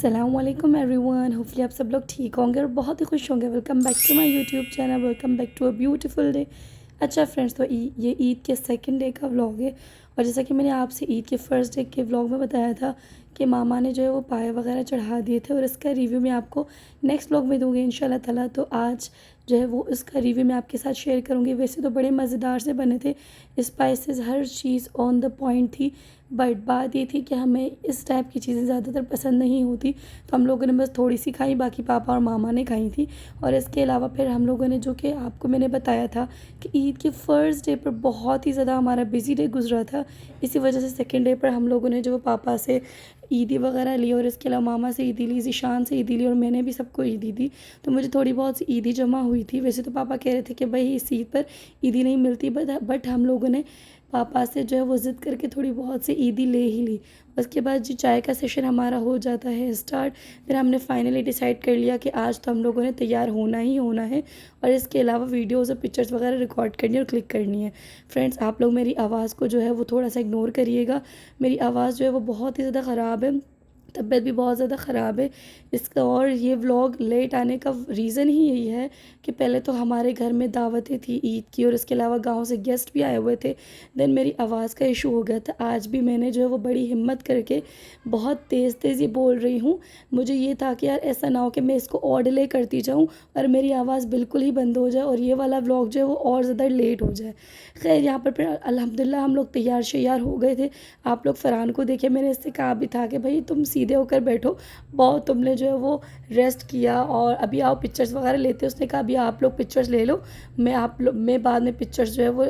अस्सलामुअलैकुम everyone. Hopefully आप सब लोग ठीक होंगे और बहुत ही खुश होंगे। Welcome back to my YouTube channel, welcome back to a beautiful day. अच्छा फ्रेंड्स, तो ये ईद के सेकंड डे का व्लॉग है। और जैसा कि मैंने आपसे ईद के फर्स्ट डे के व्लॉग में बताया था कि मामा ने जो है वो पाए वगैरह चढ़ा दिए थे, और इसका रिव्यू मैं आपको नेक्स्ट व्लॉग में दूँगी इंशाल्लाह ताला। तो आज जो है वो इसका रिव्यू मैं आपके साथ शेयर करूँगी। वैसे तो बड़े मज़ेदार से बने थे, spices her cheese on the point थी, बट बात ये थी कि हमें इस टाइप की चीज़ें ज़्यादातर पसंद नहीं होती, तो हम लोगों ने बस थोड़ी सी खाई, बाकी पापा और मामा ने खाई थी। और इसके अलावा फिर हम लोगों ने, जो कि आपको मैंने बताया था कि ईद के फ़र्स्ट डे पर बहुत ही ज़्यादा हमारा बिज़ी डे गुजरा था, इसी वजह से सेकेंड डे पर हम लोगों ने जो पापा से ईदी वगैरह ली, और इसके अलावा मामा से ईदी ली, ज़ीशान से ईदी ली, और मैंने भी सबको ईदी दी। तो मुझे थोड़ी बहुत सी ईदी जमा हुई थी। वैसे तो पापा कह रहे थे कि भाई इस ईद पर ईदी नहीं मिलती, बट हम लोगों ने पापा से जो है वो ज़िद करके थोड़ी बहुत सी ईदी ले ही ली। उसके बाद जी चाय का सेशन हमारा हो जाता है स्टार्ट। फिर हमने फाइनली डिसाइड कर लिया कि आज तो हम लोगों ने तैयार होना ही होना है, और इसके अलावा वीडियोज़ और पिक्चर्स वगैरह रिकॉर्ड करनी है और क्लिक करनी है। फ्रेंड्स, आप लोग मेरी आवाज़ को जो है वो थोड़ा सा इग्नोर करिएगा। मेरी आवाज़ जो है वो बहुत ही ज़्यादा ख़राब है, तबीयत भी बहुत ज़्यादा ख़राब है इसका। और ये व्लॉग लेट आने का रीज़न ही यही है कि पहले तो हमारे घर में दावतें थी ईद की, और इसके अलावा गांव से गेस्ट भी आए हुए थे। देन मेरी आवाज़ का इशू हो गया था। आज भी मैंने जो है वो बड़ी हिम्मत करके बहुत तेज़ तेज़ ये बोल रही हूँ। मुझे ये था कि यार ऐसा ना हो कि मैं इसको और डिले करती जाऊँ और मेरी आवाज़ बिल्कुल ही बंद हो जाए और ये वाला व्लॉग जो है वो और ज़्यादा लेट हो जाए। खैर, यहाँ पर फिर अल्हम्दुलिल्लाह हम लोग तैयार शैयार हो गए थे। आप लोग फ़रहान को देखिए, मैंने इससे कहा भी था कि भाई तुम सीधे होकर बैठो, बहुत तुमने जो है वो रेस्ट किया और अभी आओ पिक्चर्स वगैरह लेते। उसने कहा अभी आप लोग पिक्चर्स ले लो, मैं बाद में पिक्चर्स जो है वो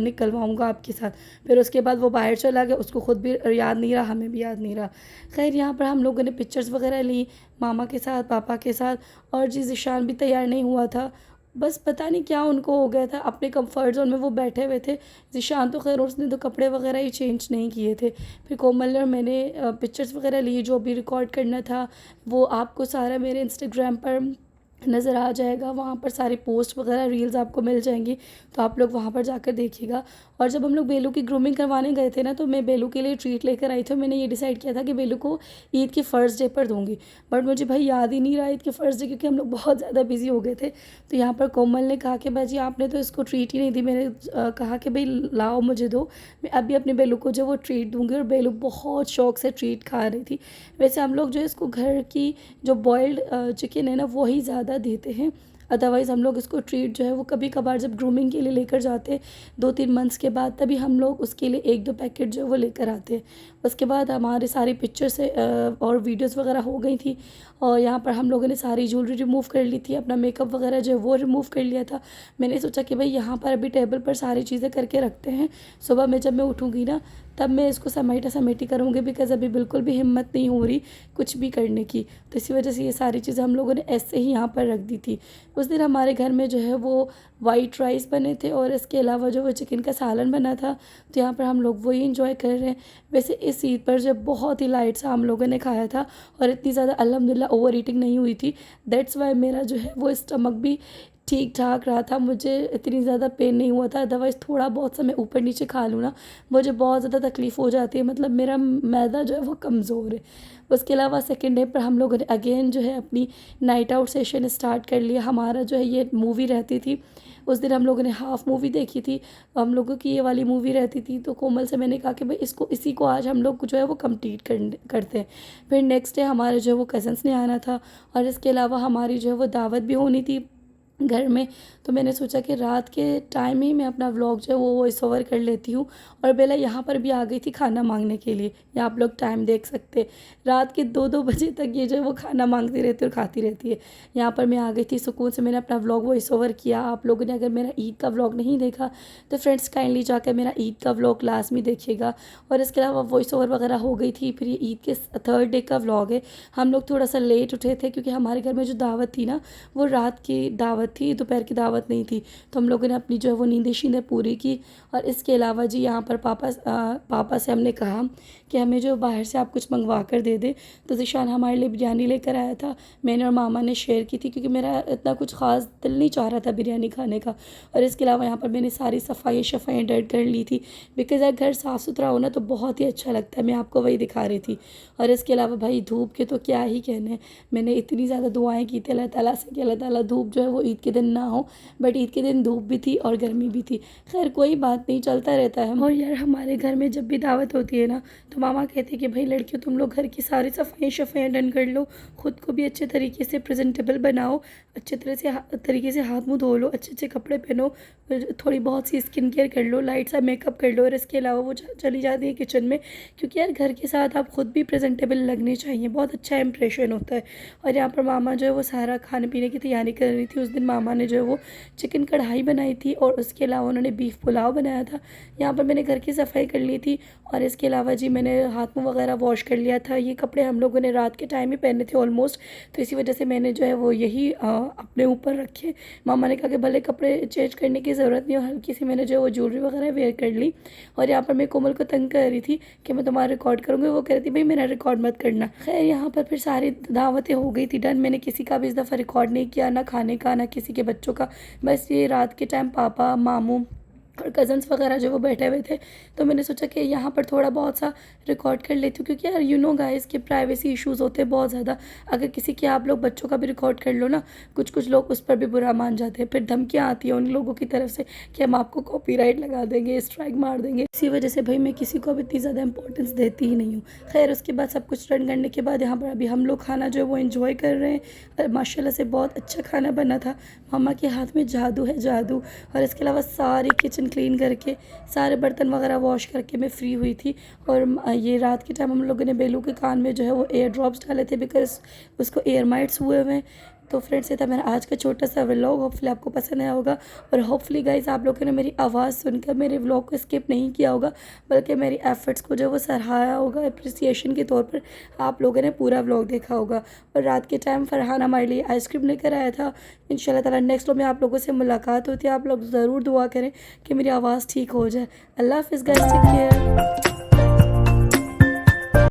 निकलवाऊँगा आपके साथ। फिर उसके बाद वो बाहर चला गया, उसको खुद भी याद नहीं रहा, हमें भी याद नहीं रहा। खैर, यहाँ पर हम लोगों ने पिक्चर्स वगैरह ली मामा के साथ, पापा के साथ, और जी ज़ीशान भी तैयार नहीं हुआ था। बस पता नहीं क्या उनको हो गया था, अपने कंफर्ट जोन में वो बैठे हुए थे। ज़ीशान तो खैर उसने तो कपड़े वगैरह ही चेंज नहीं किए थे। फिर कोमल और मैंने पिक्चर्स वगैरह लिए, जो भी रिकॉर्ड करना था वो आपको सारा मेरे इंस्टाग्राम पर नज़र आ जाएगा। वहाँ पर सारी पोस्ट वगैरह रील्स आपको मिल जाएंगी, तो आप लोग वहाँ पर जाकर देखिएगा। और जब हम लोग बेलू की ग्रूमिंग करवाने गए थे ना, तो मैं बेलू के लिए ट्रीट लेकर आई थी। मैंने ये डिसाइड किया था कि बेलू को ईद के फ़र्स्ट डे पर दूँगी, बट मुझे भाई याद ही नहीं रहा ईद के फ़र्स्ट डे, क्योंकि हम लोग बहुत ज़्यादा बिजी हो गए थे। तो यहाँ पर कोमल ने कहा कि भाजी आपने तो इसको ट्रीट ही नहीं दी। मैंने कहा कि भाई लाओ मुझे दो, मैं अभी अपने बेलू को जो वो ट्रीट दूँगी। और बेलू बहुत शौक से ट्रीट खा रही थी। वैसे हम लोग जो है इसको घर की जो बॉइल्ड चिकन है ना, वही ज़्यादा देते हैं। अदरवाइज़ हम लोग इसको ट्रीट जो है वो कभी कभार जब ग्रूमिंग के लिए लेकर जाते 2-3 मंथ्स के बाद, तभी हम लोग उसके लिए 1-2 पैकेट जो है वो लेकर आते हैं। उसके बाद हमारे सारी पिक्चर्स और वीडियोस वगैरह हो गई थी, और यहाँ पर हम लोगों ने सारी ज्वेलरी रिमूव कर ली थी, अपना मेकअप वगैरह जो है वो रिमूव कर लिया था। मैंने सोचा कि भाई यहाँ पर अभी टेबल पर सारी चीज़ें करके रखते हैं, सुबह में जब मैं उठूँगी ना तब मैं इसको समेटा समेटी करूँगी, बिकॉज़ अभी बिल्कुल भी हिम्मत नहीं हो रही कुछ भी करने की। तो इसी वजह से ये सारी चीज़ें हम लोगों ने ऐसे ही यहाँ पर रख दी थी। उस दिन हमारे घर में जो है वो वाइट राइस बने थे, और इसके अलावा जो वो चिकन का सालन बना था, तो यहाँ पर हम लोग वही इंजॉय कर रहे हैं। वैसे इस ईद पर जब बहुत ही लाइट सा हम लोगों ने खाया था, और इतनी ज़्यादा अल्हम्दुलिल्लाह ओवर ईटिंग नहीं हुई थी। दैट्स वाई मेरा जो है वो स्टमक भी ठीक ठाक रहा था, मुझे इतनी ज़्यादा पेन नहीं हुआ था। अदरवाइज़ थोड़ा बहुत सा मैं ऊपर नीचे खा लूँ ना, मुझे बहुत ज़्यादा तकलीफ़ हो जाती है, मतलब मेरा मैदा जो है वो कमज़ोर है। उसके अलावा सेकेंड डे पर हम लोगों ने अगेन जो है अपनी नाइट आउट सेशन स्टार्ट कर लिया। हमारा जो है ये मूवी रहती थी, उस दिन हम लोगों ने हाफ़ मूवी देखी थी। हम लोगों की ये वाली मूवी रहती थी, तो कोमल से मैंने कहा कि भाई इसी को आज हम लोग जो है वो कंप्लीट करते हैं। फिर नेक्स्ट डे हमारे जो है वो कज़न्स ने आना था, और इसके अलावा हमारी जो है वो दावत भी होनी थी घर में। तो मैंने सोचा कि रात के टाइम ही मैं अपना व्लॉग जो है वो वॉइस ओवर कर लेती हूँ। और बेला यहाँ पर भी आ गई थी खाना मांगने के लिए। यहाँ आप लोग टाइम देख सकते, रात के 2-2 बजे तक ये जो है वो खाना मांगती रहती है और खाती रहती है। यहाँ पर मैं आ गई थी सुकून से, मैंने अपना व्लॉग वॉइस ओवर किया। आप लोगों ने अगर मेरा ईद का व्लॉग नहीं देखा तो फ्रेंड्स काइंडली जाकर मेरा ईद का व्लॉग लाजमी देखिएगा। और इसके अलावा वॉइस ओवर वगैरह हो गई थी। फिर ये ईद के थर्ड डे का व्लॉग है। हम लोग थोड़ा सा लेट उठे थे, क्योंकि हमारे घर में जो दावत थी ना वो रात की दावत रात थी, दोपहर की दावत नहीं थी, तो हम लोगों ने अपनी जो है वो नींदें शींदें पूरी की। और इसके अलावा जी यहाँ पर पापा से हमने कहा कि हमें जो बाहर से आप कुछ मंगवा कर दे दे। तो ज़ीशान हमारे लिए बिरयानी लेकर आया था, मैंने और मामा ने शेयर की थी, क्योंकि मेरा इतना कुछ ख़ास दिल नहीं चाह रहा था बिरयानी खाने का। और इसके अलावा यहाँ पर मैंने सारी सफाइयाँ डर कर ली थी, बिकॉज़ अगर घर साफ़ सुथरा हो ना तो बहुत ही अच्छा लगता है। मैं आपको वही दिखा रही थी। और इसके अलावा भाई धूप के तो क्या ही कहने, मैंने इतनी ज़्यादा दुआएं की थी अल्लाह ताला से कि अल्लाह ताला धूप जो है वो ईद के दिन ना हो। बट ईद के दिन धूप भी थी और गर्मी भी थी। खैर कोई बात नहीं, चलता रहता है। और यार हमारे घर में जब भी दावत होती है ना, तो मामा कहते हैं कि भाई लड़कियों तुम लोग घर की सारी सफाइयाँ डन कर लो, ख़ुद को भी अच्छे तरीके से प्रेजेंटेबल बनाओ, अच्छे तरीके से हाथ मुँह धो लो, अच्छे अच्छे कपड़े पहनो, थोड़ी बहुत सी स्किन केयर कर लो, लाइट सा मेकअप कर लो। और इसके अलावा वो चली जाती है किचन में, क्योंकि यार घर के साथ आप ख़ुद भी प्रेजेंटेबल लगने चाहिए, बहुत अच्छा इंप्रेशन होता है। और यहाँ पर मामा जो है वो सारा खाने पीने की तैयारी कर रही थी। उस दिन मामा ने जो है वो चिकन कढ़ाई बनाई थी और उसके अलावा उन्होंने बीफ पुलाव बनाया था। यहाँ पर मैंने घर की सफाई कर ली थी। और इसके अलावा जी मैंने हाथ मुँह वगैरह वॉश कर लिया था। ये कपड़े हम लोगों ने रात के टाइम ही पहने थे ऑलमोस्ट, तो इसी वजह से मैंने जो है वो यही अपने ऊपर रखे। मामा ने कहा कि भले कपड़े चेंज करने की ज़रूरत नहीं हो, हल्की सी मैंने जो है वो ज्वेलरी वगैरह वेयर कर ली। और यहाँ पर मैं कोमल को तंग कर रही थी कि मैं तुम्हारा रिकॉर्ड करूँगी, वो कह रही थी भाई मेरा रिकॉर्ड मत करना। खैर यहाँ पर फिर सारी दावतें हो गई थी डन। मैंने किसी का भी इस दफ़ा रिकॉर्ड नहीं किया, ना खाने का ना किसी के बच्चों का। बस ये रात के टाइम पापा मामू और कज़न्स वगैरह जो वो बैठे हुए थे, तो मैंने सोचा कि यहाँ पर थोड़ा बहुत सा रिकॉर्ड कर लेती हूँ, क्योंकि यार यू नो गाइस कि प्राइवेसी इश्यूज़ होते हैं बहुत ज़्यादा। अगर किसी के आप लोग बच्चों का भी रिकॉर्ड कर लो ना, कुछ लोग उस पर भी बुरा मान जाते हैं, फिर धमकियाँ आती हैं उन लोगों की तरफ से कि हम आपको कॉपीराइट लगा देंगे, स्ट्राइक मार देंगे। इसी वजह से भाई मैं किसी को अब इतनी ज़्यादा इंपॉर्टेंस देती ही नहीं हूँ। खैर उसके बाद सब कुछ रन करने के बाद यहाँ पर अभी हम लोग खाना जो है वो इन्जॉय कर रहे हैं। माशाल्लाह से बहुत अच्छा खाना बना था, मम्मा के हाथ में जादू है जादू। और इसके अलावा सारी किचन क्लीन करके सारे बर्तन वगैरह वॉश करके मैं फ्री हुई थी। और ये रात के टाइम हम लोगों ने बेलू के कान में जो है वो एयर ड्रॉप्स डाले थे, बिकॉज उसको एयर माइट्स हुए हुए हैं। तो फ्रेंड्स ये था मेरा आज का छोटा सा व्लॉग, होपफुली आपको पसंद आया होगा। और होपफुली गाइस आप लोगों ने मेरी आवाज़ सुनकर मेरे व्लॉग को स्किप नहीं किया होगा, बल्कि मेरी एफर्ट्स को जो वो सराहाया होगा। अप्रिसिएशन के तौर पर आप लोगों ने पूरा व्लॉग देखा होगा। और रात के टाइम फरहान हमारे लिए आइसक्रीम लेकर आया था। इंशाल्लाह ताला नेक्स्ट व्लॉग में आप लोगों से मुलाकात होती है। आप लोग ज़रूर दुआ करें कि मेरी आवाज़ ठीक हो जाए। अल्लाह हाफ़िज़ गाइस, टेक केयर।